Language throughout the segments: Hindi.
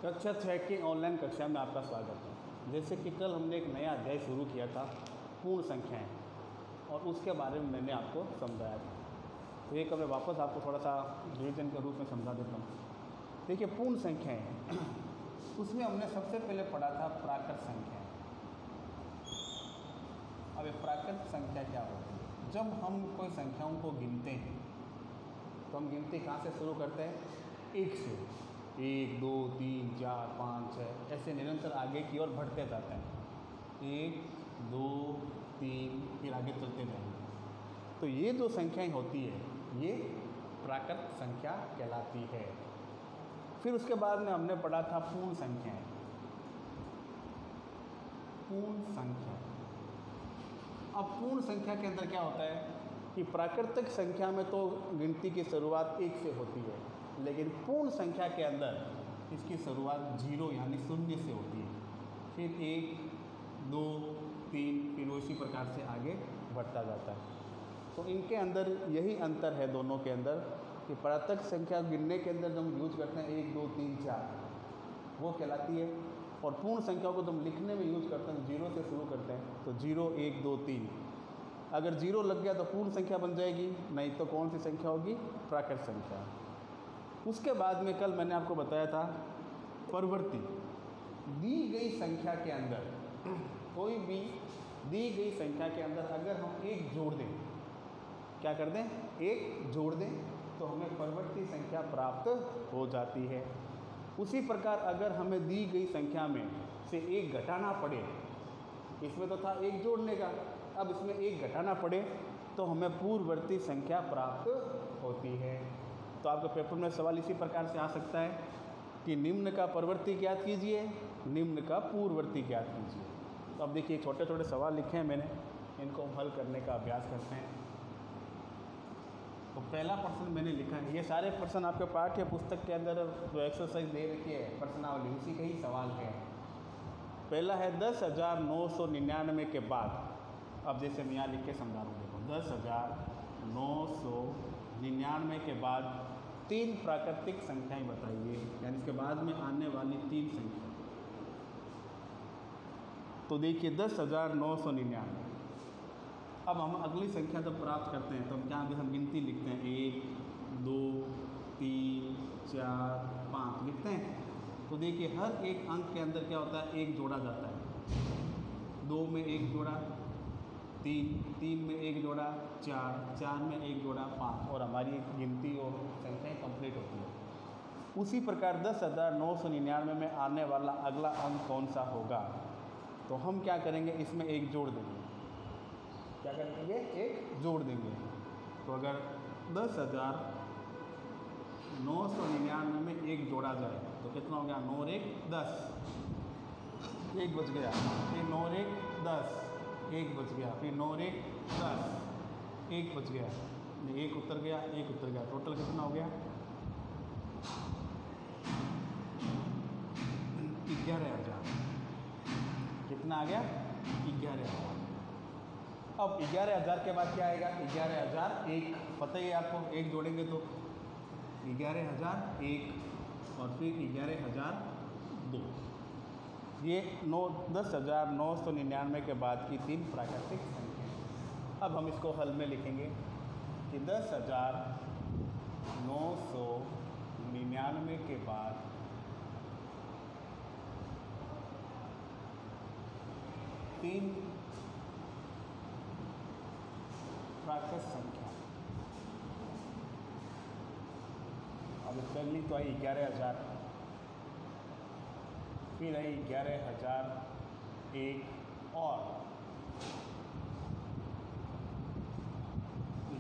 कक्षा 6 की ऑनलाइन कक्षा में आपका स्वागत है। जैसे कि कल हमने एक नया अध्याय शुरू किया था पूर्ण संख्याएं, और उसके बारे में मैंने आपको समझाया था। तो ये कल मैं वापस आपको थोड़ा सा रिवीजन के रूप में समझा देता हूँ। देखिए, पूर्ण संख्याएं उसमें हमने सबसे पहले पढ़ा था प्राकृत संख्याएं। अब ये प्राकृत संख्या क्या होती है? जब हम कोई संख्याओं को गिनते हैं तो हम गिनती कहाँ से शुरू करते हैं? एक से। 1 2 3 4 5 6 ऐसे निरंतर आगे की ओर बढ़ते जाते हैं। 1 2 3 फिर आगे चलते जाएंगे। तो ये जो संख्याएं होती है ये प्राकृत संख्या कहलाती है। फिर उसके बाद में हमने पढ़ा था पूर्ण संख्याएं। पूर्ण संख्या, अब पूर्ण संख्या के अंदर क्या होता है कि प्राकृतिक संख्या में तो गिनती की शुरुआत 1 से होती है, लेकिन पूर्ण संख्या के अंदर इसकी शुरुआत 0 यानी 0 से होती है। फिर 1 2 3 फिर उसी प्रकार से आगे बढ़ता जाता है। तो इनके अंदर यही अंतर है दोनों के अंदर कि प्राकृतिक संख्या गिनने के अंदर जो हम यूज करते हैं 1 2 3 4 वो कहलाती है, और पूर्ण संख्या को तुम लिखने में यूज करते हैं 0 से शुरू करते हैं। तो 0 1 2 3, अगर 0 लग गया तो पूर्ण संख्या बन जाएगी, नहीं तो कौन सी संख्या होगी? प्राकृत संख्या। उसके बाद में कल मैंने आपको बताया था परवर्ती। दी गई संख्या के अंदर कोई भी दी गई संख्या के अंदर अगर हम एक जोड़ दें, क्या कर दें? एक जोड़ दें तो हमें परवर्ती संख्या प्राप्त हो जाती है। उसी प्रकार अगर हमें दी गई संख्या में से एक घटाना पड़े, इसमें तो था एक जोड़ने का, अब इसमें एक घटाना पड़े तो हमें पूर्ववर्ती संख्या प्राप्त होती है। तो आपके पेपर में सवाल इसी प्रकार से आ सकता है कि निम्न का परवर्ती ज्ञात कीजिए, निम्न का पूर्ववर्ती ज्ञात कीजिए। तो अब देखिए, छोटे छोटे सवाल लिखे हैं मैंने, इनको हम हल करने का अभ्यास करते हैं। तो पहला प्रश्न मैंने लिखा है, ये सारे प्रश्न आपके पाठ्य पुस्तक के अंदर जो एक्सरसाइज दे रखी है प्रश्नावली, उसी के ही सवाल है। पहला है 10,999 के बाद। अब जैसे मैं यहाँ लिख के समझा रहा हूँ, देखो 10,999 के बाद 3 प्राकृतिक संख्याएं बताइए, यानी इसके बाद में आने वाली 3 संख्या। तो देखिए 10,999। अब हम अगली संख्या जब प्राप्त करते हैं तो हम क्या हम गिनती लिखते हैं 1 2 3 4 5 लिखते हैं। तो देखिए हर एक अंक के अंदर क्या होता है? एक जोड़ा जाता है। 2 में एक जोड़ा, 3 में एक जोड़ा, 4 में एक जोड़ा, 5, और हमारी गिनती और संख्याएँ कंप्लीट होती है। उसी प्रकार 10,999 में आने वाला अगला अंक कौन सा होगा? तो हम क्या करेंगे? इसमें एक जोड़ देंगे। क्या करेंगे? एक जोड़ देंगे। तो अगर 10,999 में एक जोड़ा जाए तो कितना हो गया? 9 और 1 10, एक बच गया। फिर 9 और 1 10, एक बच गया। फिर 9 और 1 10, एक बच गया। एक उतर गया, एक उतर गया। टोटल कितना हो गया? 11,000। कितना आ गया? 11,000। अब 11,000 के बाद क्या आएगा? 11,001। पता ही है आपको, एक जोड़ेंगे तो 11,001 और फिर 11,002। ये 10,999 के बाद की 3 प्राकृतिक संख्या। अब हम इसको हल में लिखेंगे कि 10,999 के बाद 3 प्राकृत संख्या। अब पहली तो आई 11,000, फिर आई 11,001 और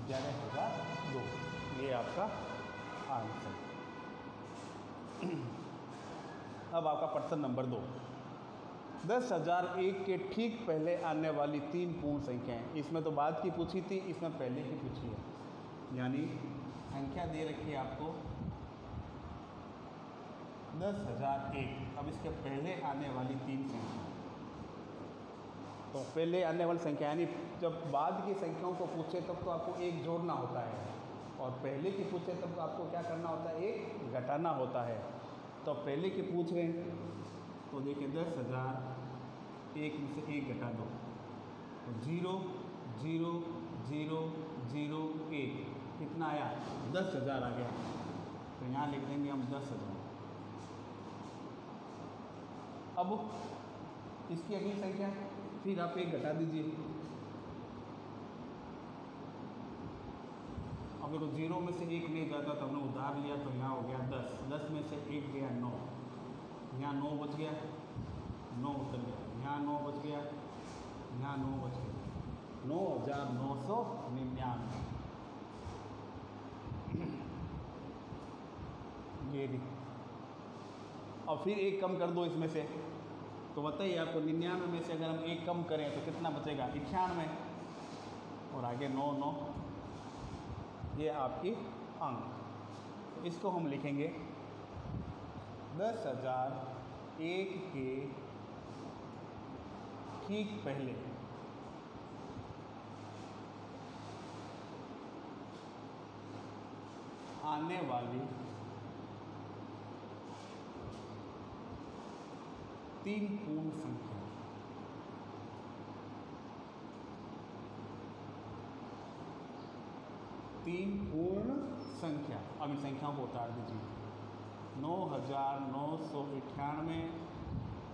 11,002। ये आपका आंसर। अब आपका प्रश्न नंबर 2। 10,001 के ठीक पहले आने वाली 3 पूर्ण संख्याएं। इसमें तो बाद की पूछी थी, इसमें पहले की पूछी है। यानी संख्या दे रखी है आपको 10,001। अब इसके पहले आने वाली 3 संख्या। तो पहले आने वाली संख्या यानी जब बाद की संख्याओं को पूछे तब तो आपको एक जोड़ना होता है, और पहले की पूछे तब तो आपको क्या करना होता है? एक घटाना होता है। तो पहले के पूछ रहे हैं, तो देखिए 10,000 एक में से एक घटा दो, तो 0 0 0 0 1 कितना आया? 10,000 आ गया। तो यहाँ लिख देंगे हम 10,000। अब इसकी अगली संख्या फिर आप एक घटा दीजिए। अब देखो 0 में से एक नहीं जाता तो हमने उधार लिया, तो यहाँ हो गया 10, 10 में से एक गया 9, यहाँ 9 बच गया, 9 उतर गया, यहाँ 9 बच गया, यहाँ 9 बच गया, 9,999। ये भी। और फिर एक कम कर दो इसमें से, तो बताइए आपको 99 में से अगर हम एक कम करें तो कितना बचेगा? 91। और आगे 9 9, ये आपकी अंक। तो इसको हम लिखेंगे 10,001 के ठीक पहले आने वाली 3 पूर्ण संख्या। तीन पूर्ण संख्या। अब इन संख्याओं को उतार दीजिए। 9,998,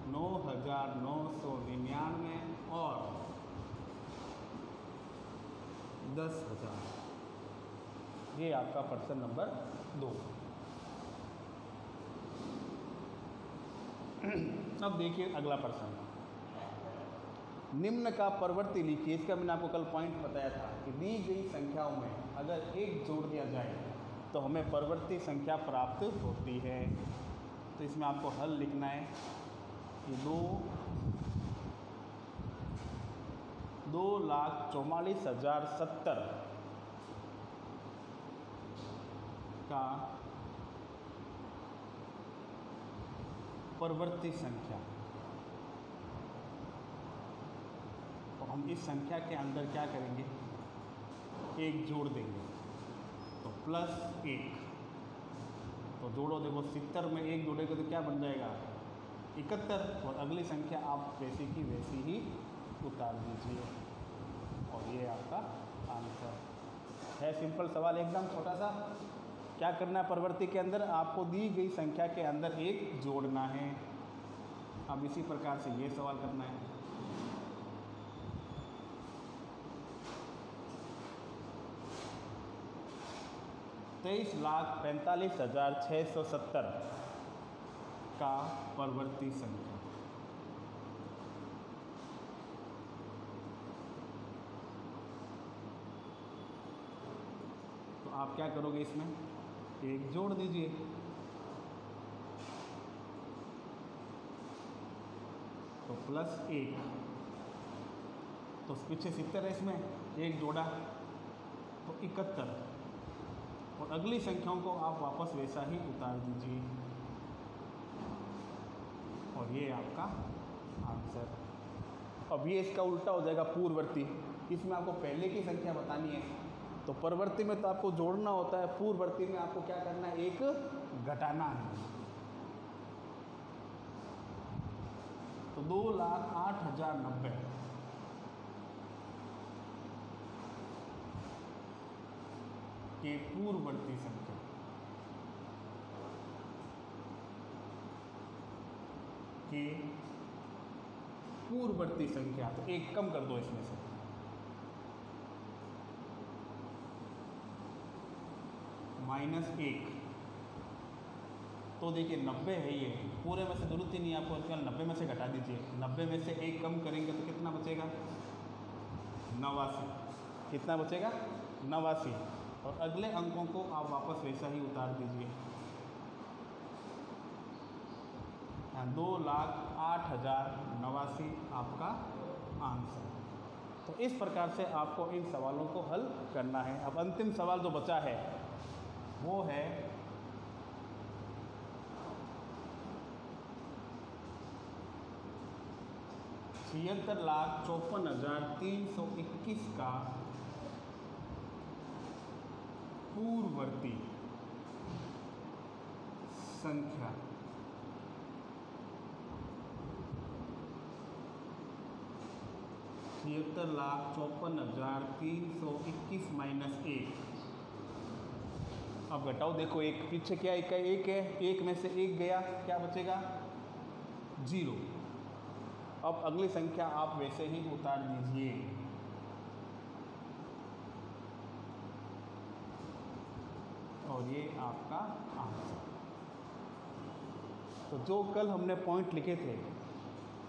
9,999 और 10,000। ये आपका प्रश्न नंबर 2। अब देखिए अगला प्रश्न, निम्न का परवर्ती लिखिए। इसका मैंने आपको कल पॉइंट बताया था कि दी गई संख्याओं में अगर एक जोड़ दिया जाए तो हमें परवर्ती संख्या प्राप्त होती है। तो इसमें आपको हल लिखना है कि 2,44,070 का परवर्ती संख्या। तो हम इस संख्या के अंदर क्या करेंगे? एक जोड़ देंगे, तो +1। तो जोड़ो, देखो 70 में एक जोड़ेगा तो क्या बन जाएगा? 71। और अगली संख्या आप वैसी की वैसी ही उतार दीजिए और ये आपका आंसर है। सिंपल सवाल, एकदम छोटा सा। क्या करना है? परवर्ती के अंदर आपको दी गई संख्या के अंदर एक जोड़ना है। अब इसी प्रकार से ये सवाल करना है। ₹23,45,670 का परवर्ती संख्या। तो आप क्या करोगे? इसमें एक जोड़ दीजिए। तो +1, तो पीछे 70 है, इसमें एक जोड़ा तो 71। और अगली संख्याओं को आप वापस वैसा ही उतार दीजिए और ये आपका आंसर। अब ये इसका उल्टा हो जाएगा, पूर्ववर्ती। इसमें आपको पहले की संख्या बतानी है, तो परवर्ती में तो आपको जोड़ना होता है, पूर्ववर्ती में आपको क्या करना है? एक घटाना है। तो 2,08,090 के पूर्ववर्ती संख्या तो एक कम कर दो इसमें से, -1। तो देखिए 90 है, ये पूरे में से जरूरत ही नहीं है आपको, केवल 90 में से घटा दीजिए। 90 में से एक कम करेंगे तो कितना बचेगा? 89। कितना बचेगा? 89। और अगले अंकों को आप वापस वैसा ही उतार दीजिए। 2,08,089 आपका आंसर। तो इस प्रकार से आपको इन सवालों को हल करना है। अब अंतिम सवाल जो बचा है वो है 76,54,321 का पूर्ववर्ती संख्या। 76,54,321 माइनस 1। अब घटाओ, देखो एक पीछे क्या एक है, एक है, एक में से एक गया, क्या बचेगा 0। अब अगली संख्या आप वैसे ही उतार दीजिए। और ये आपका आंसर। तो जो कल हमने पॉइंट लिखे थे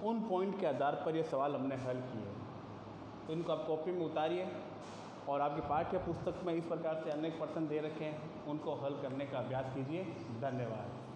उन पॉइंट के आधार पर ये सवाल हमने हल किए। तो इनको आप कॉपी में उतारिए और आपकी पाठ्य पुस्तक में इस प्रकार से अनेक प्रश्न दे रखे हैं, उनको हल करने का अभ्यास कीजिए। धन्यवाद।